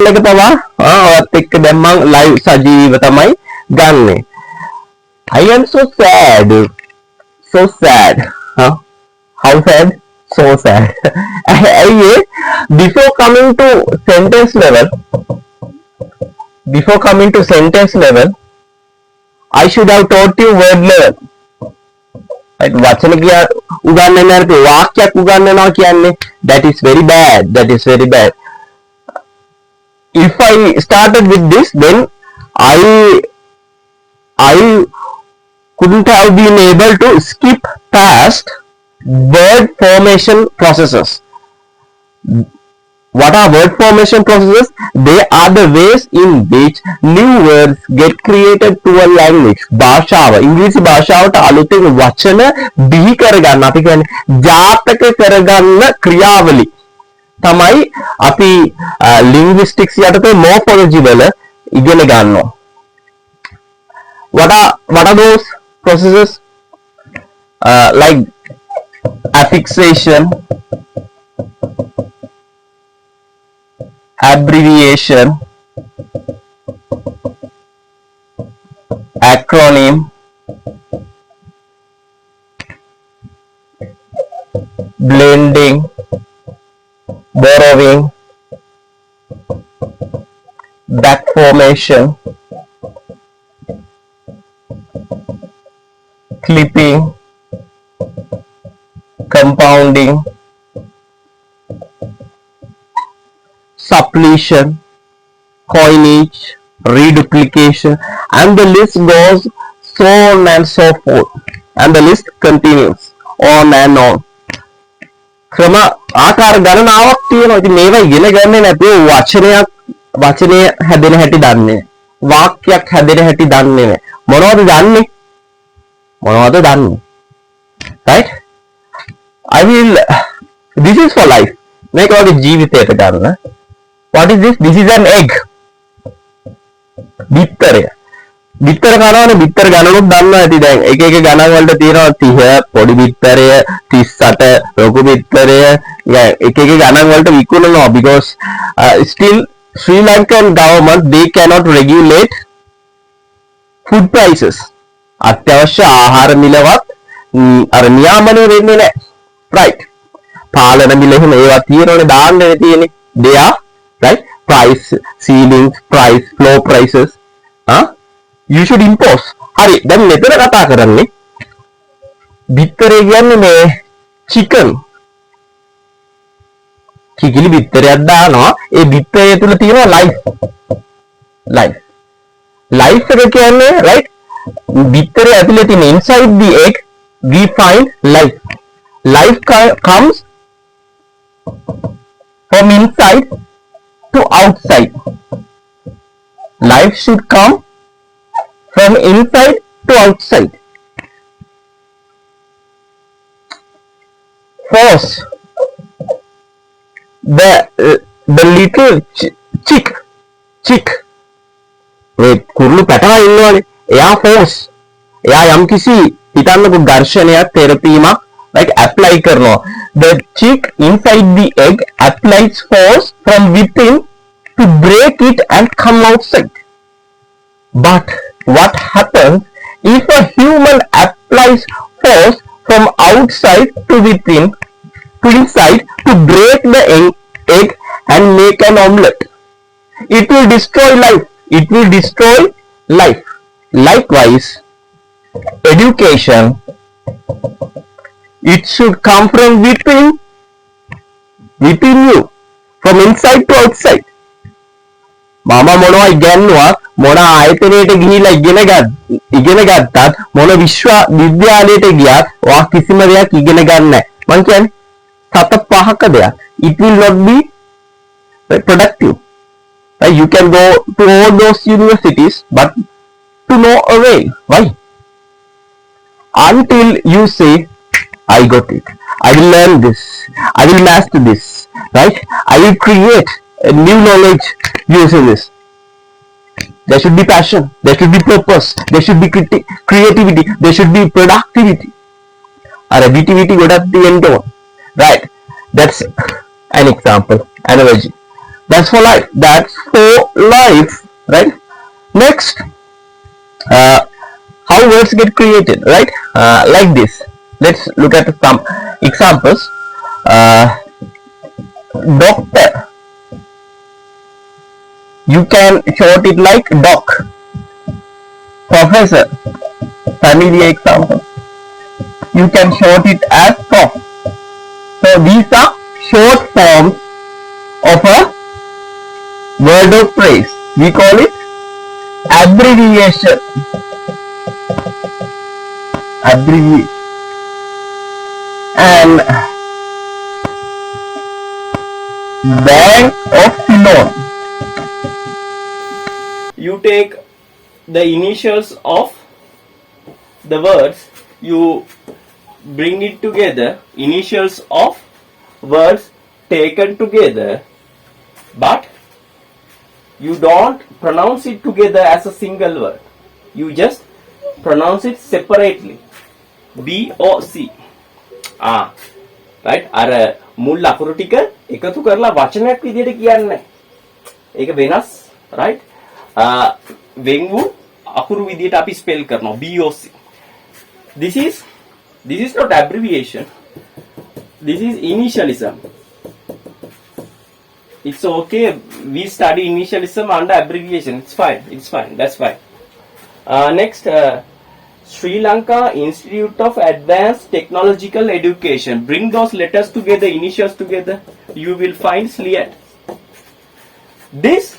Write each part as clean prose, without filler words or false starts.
එක පවා ඔයත් එක්ක දැන් මම live සජීව තමයි ගන්නෙ. I am so sad. So sad. How sad? So sad. Before coming to sentence level, I should have taught you word level. Right? වචන උගන්වන්න නැති වාක්‍යයක් උගන්වනවා කියන්නේ that is very bad. If I started with this, then I couldn't have been able to skip past word formation processes. What are word formation processes? They are the ways in which new words get created to a language. භාෂාව ඉංග්‍රීසි භාෂාවට අලුතෙන් වචන බිහි කරගන්න අපි කියන්නේ ජාතක කරගන්න ක්‍රියාවලි තමයි අපි linguistics යටතේ morphology වල ඉගෙන ගන්නවා. What are those processes? Like affixation, abbreviation, acronym, blending, borrowing, back formation, clipping, compounding, suppletion, coinage, reduplication, and the list goes so on and so forth, and the list continues on and on. ක්‍රම ආකාර ගණනාවක් තියෙනවා. ඉතින් මේවා ඉගෙන ගන්නේ නැතුව වචනය හැදෙන හැටි දන්නේ නැහැ. වාක්‍යයක් හැදෙන හැටි දන්නේ නැහැ. මොනවද දන්නේ? Right? This is for life. මේක වගේ ජීවිතයට ගන්න. What is this? This is an egg. බිත්තරය කනවනේ. බිත්තර ගණනුත් දන්නවා ඇති. දැන් එක ගණන් වලට තියෙනවා 30 පොඩි බිත්තරය, 38 ලොකු බිත්තරය. එක ගණන් වලට විකුණනවා because still Sri Lankan government they cannot regulate food prices. අත්‍යවශ්‍ය ආහාර මිලවත් අර නියාමනය වෙන්නේ නැහැ. Right? පාලන මිල එහෙම ඒවා තියෙනවනේ දාන්නේ තියෙන්නේ. They are right? Price ceilings, price floor prices. You should impose. හරි. දැන් මෙතන කතා කරන්නේ බිත්තරේ කියන්නේ මේ chicken. කිකිලි බිත්තරයක් දානවා. ඒ බිත්තරය තුල තියෙනවා life එක කියන්නේ right? බිත්තරේ ඇතුලේ තියෙන inside the egg we find life comes from inside to outside. Life should come from inside to outside. First, the little chick wait කුරුළු පැටවා ඉන්නවනේ. එයා force. එයා යම්කිසි හිතන්නකො ඝර්ෂණයක් තෙරපීමක් like apply කරනවා. The chick inside the egg applies force from within to break it and come outside. But what happens if a human applies force from outside to within to inside to break the egg and make an omelette? It will destroy life. Likewise, education, it should come from within you, from inside to outside. Mama මොනවා ඉගෙනුවා මොන ආයතනයකට ගිහිලා ඉගෙන ගත්තත් මොන විද්‍යාලයට ගියත් ඔයා කිසිම දෙයක් ඉගෙන ගන්න නැහැ. මං කියන්නේ සත පහක දෙයක්. It will not be productive. You can go to all those universities but to no avail. Why? Until you say I got it, I will learn this, I will master this, right? I will create a new knowledge using this. There should be passion, there should be purpose, there should be creativity, there should be productivity. Right? That's an example, analogy. That's for life. That's for life, right? Next, how words get created, right? Like this. Let's look at some examples. Doctor, you can short it like doc. Professor, familiar example, you can short it as prof. So these are short forms of a word or phrase. We call it abbreviation. And bank of Ceylon. You take the initials of the words, you bring it together, initials of words taken together, but you don't pronounce it together as a single word. You just pronounce it separately. B-O-C. Right? අර මුල් අකුරු ටික එකතු කරලා වචනයක් විදිහට කියන්නේ. ඒක වෙනස්, right? වෙන් වූ අකුරු විදිහට අපි ස්පෙල් කරනවා BOC. This is not abbreviation. This is initialism. It's okay. We study initialism under abbreviation. It's fine. That's fine. Next, Sri Lanka Institute of Advanced Technological Education. Bring those letters together, initials together. You will find SLIAT. This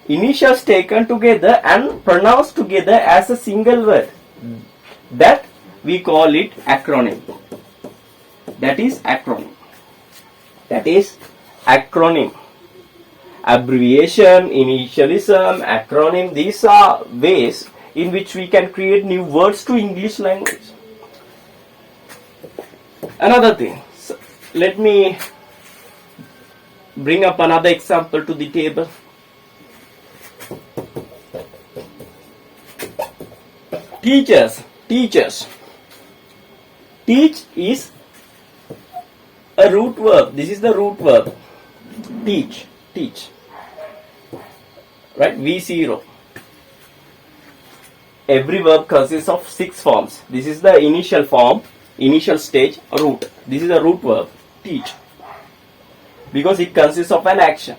initials taken together and pronounced together as a single word. That we call it acronym. That is acronym. Abbreviation, initialism, acronym, these are ways in which we can create new words to English language. Another thing, so let me bring up another example to the table. Teachers. Teach is a root verb. This is the root verb. Teach. Right? V0. Every verb consists of 6 forms. This is the initial form, initial stage, root. This is the root verb, teach. Because it consists of an action.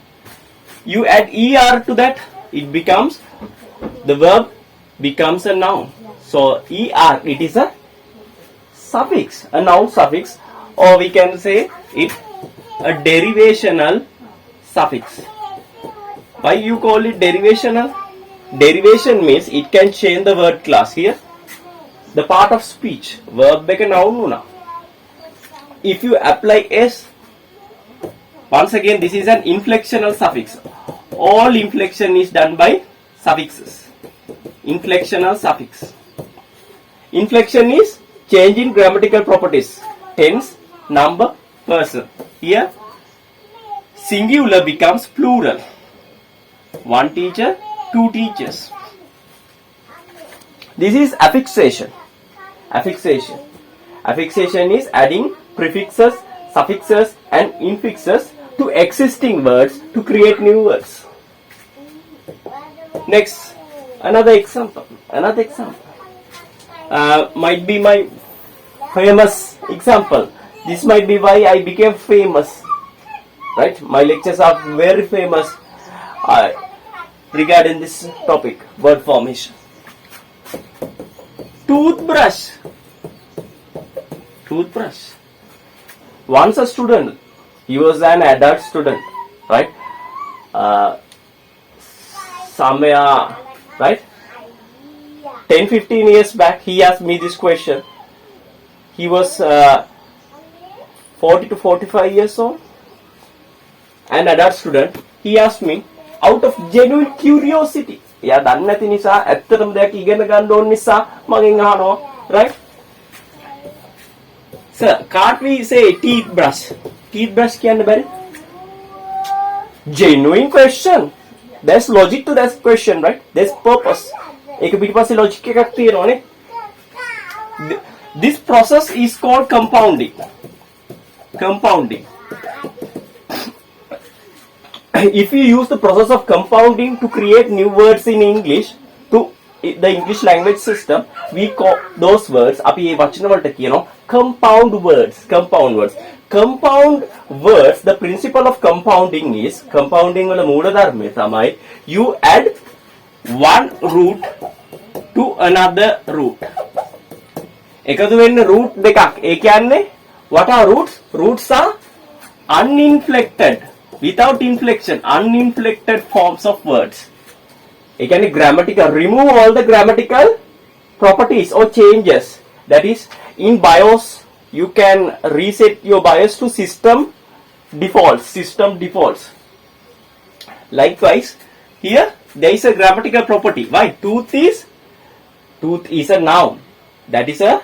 You add ER to that, the verb becomes a noun. So ER, it is a suffix, a noun suffix, or we can say it a derivational suffix. Why you call it derivational? Derivation means it can change the word class. Here, the part of speech, verb එක noun වුණා. If you apply S, once again this is an inflectional suffix. All inflection is done by suffixes. Inflectional suffix. Inflection is change in grammatical properties. Tense, number, person. Here, singular becomes plural. One teacher, 2 teachers. This is affixation. Affixation is adding prefixes, suffixes and infixes to existing words to create new words. Next, another example. Might be my famous example. This might be why I became famous. Right? My lectures are very famous regarding this topic, word formation. Toothbrush. Once a student, he was an adult student, right? Somewhere, right? 10-15 years back, he asked me this question. He was 40 to 45 years old, an adult student. He asked me, out of genuine curiosity. එයා දන්නේ නැති නිසා ඇත්තටම දෙයක් ඉගෙන ගන්න ඕන නිසා මගෙන් අහනවා, right? Sir, can't we say teeth brush? Teeth brush කියන්න බැරි? Genuine question. There's logic to that question, right? There's purpose. ඒක පිටිපස්සේ logic එකක් තියෙනවානේ. This process is called compounding. if you use the process of compounding to create new words in English to the English language system, we call those words අපි මේ වචන වලට කියනවා compound words. Compound words, the principle of compounding is, compounding වල මූල ධර්මය තමයි you add one root to another root. එකතු වෙන්න root දෙකක්. ඒ කියන්නේ what are roots? Roots are uninflected, without inflection, uninflected forms of words. You can grammatical, remove all the grammatical properties or changes. That is, in BIOS, you can reset your BIOS to system defaults. Likewise, here there is a grammatical property. Why? Tooth is a noun. That is a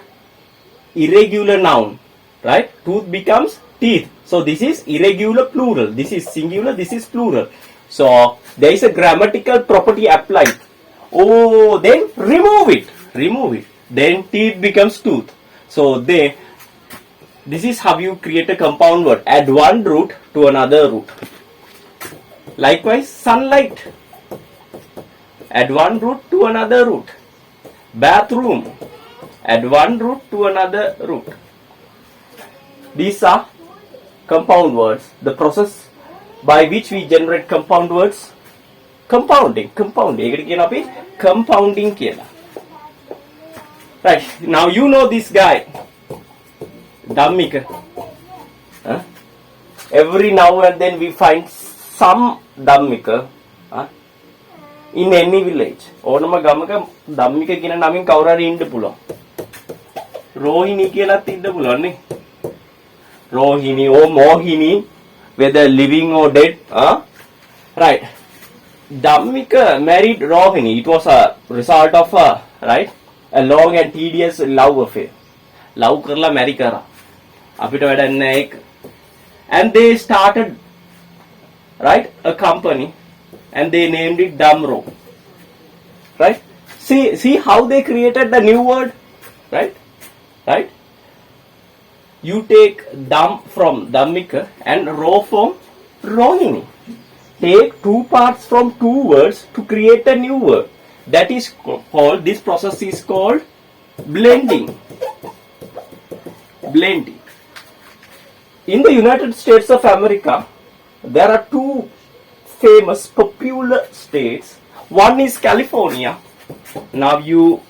irregular noun, right? Tooth becomes teeth. So this is irregular plural. This is singular. This is plural. So there is a grammatical property applied. Oh, then remove it. Then teeth becomes tooth. So this is how you create a compound word. Add one root to another root. Likewise, sunlight. Add one root to another root. Bathroom. Add one root to another root. These are compound words. The process by which we generate compound words, compounding. ඒකට කියන අපි compounding කියලා. Right. Now you know this guy, Dhammika. Every now and then we find some Dhammika in any village. ඕනම ගමක Dhammika කියන නමින් කවුරු හරි ඉන්න පුළුවන්. රෝහිණී කියලාත් ඉන්න පුළුවන් නේ. Rohini or Mohini, whether living or dead. Right. Dhammika married Rohini. It was a result of a long and tedious love affair. Love karla marry kara. Apita wadanna ek. And they started a company and they named it Damro. Right? See how they created the new word? Right? You take Dham from Dhammika and Ro from Rohini. Take two parts from two words to create a new word. That is called, this process is called blending. In the United States of America, there are two famous popular states. One is California. Now you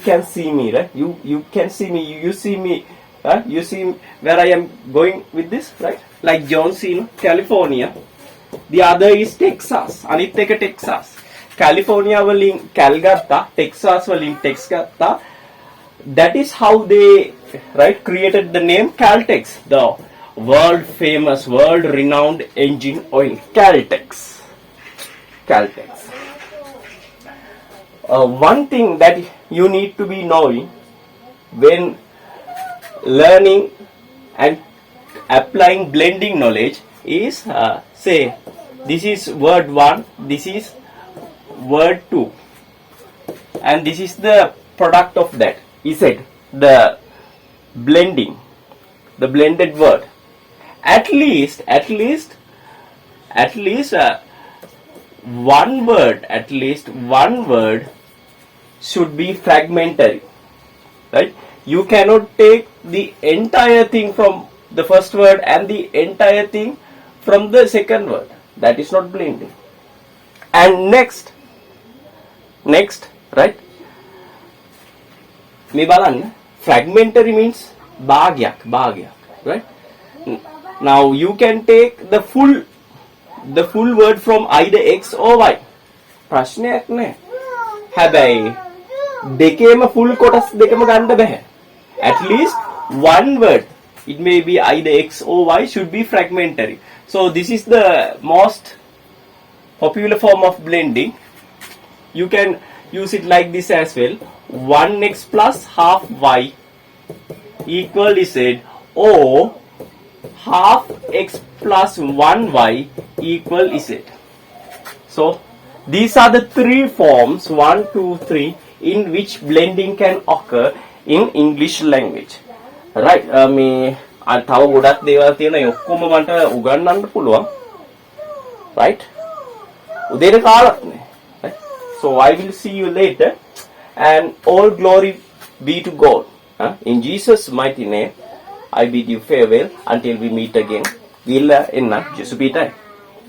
can see me, right? You can see me. You see me. You see where I am going with this, right? Like Johnson, California. The other is Texas. Anit එක Texas. California වලින් Cal ගත්තා, Texas වලින් Tex ගත්තා. That is how they created the name Caltex, the world famous, world renowned engine oil. Caltex. One thing that you need to be knowing when learning and applying blending knowledge is, say, this is word 1, this is word 2, and this is the product of that. He said the blended word. At least one word should be fragmentary, right? You cannot take the entire thing from the first word and the entire thing from the second word. That is not blending. And next, right? මේ බලන්න, fragmentary means භාගයක්, right? Now you can take the full word from either X or Y. ප්‍රශ්නයක් නෑ. හැබැයි දෙකේම full කොටස් දෙකම ගන්න බෑ. At least one word, it may be either X or Y, should be fragmentary. So this is the most popular form of blending. You can use it like this as well. 1x plus half y equal Z, or half x plus 1y equal Z. So these are the three forms, 1, 2, 3, in which blending can occur in English language. Right? මේ තව ගොඩක් දේවල් තියෙනවා. ඒ ඔක්කොම මට උගන්වන්න පුළුවන්. right? උදේට කාලත් නෑ. Right? So I will see you later, and all glory be to God. In Jesus' mighty name, I bid you farewell until we meet again. Villa enna Jesu Peter.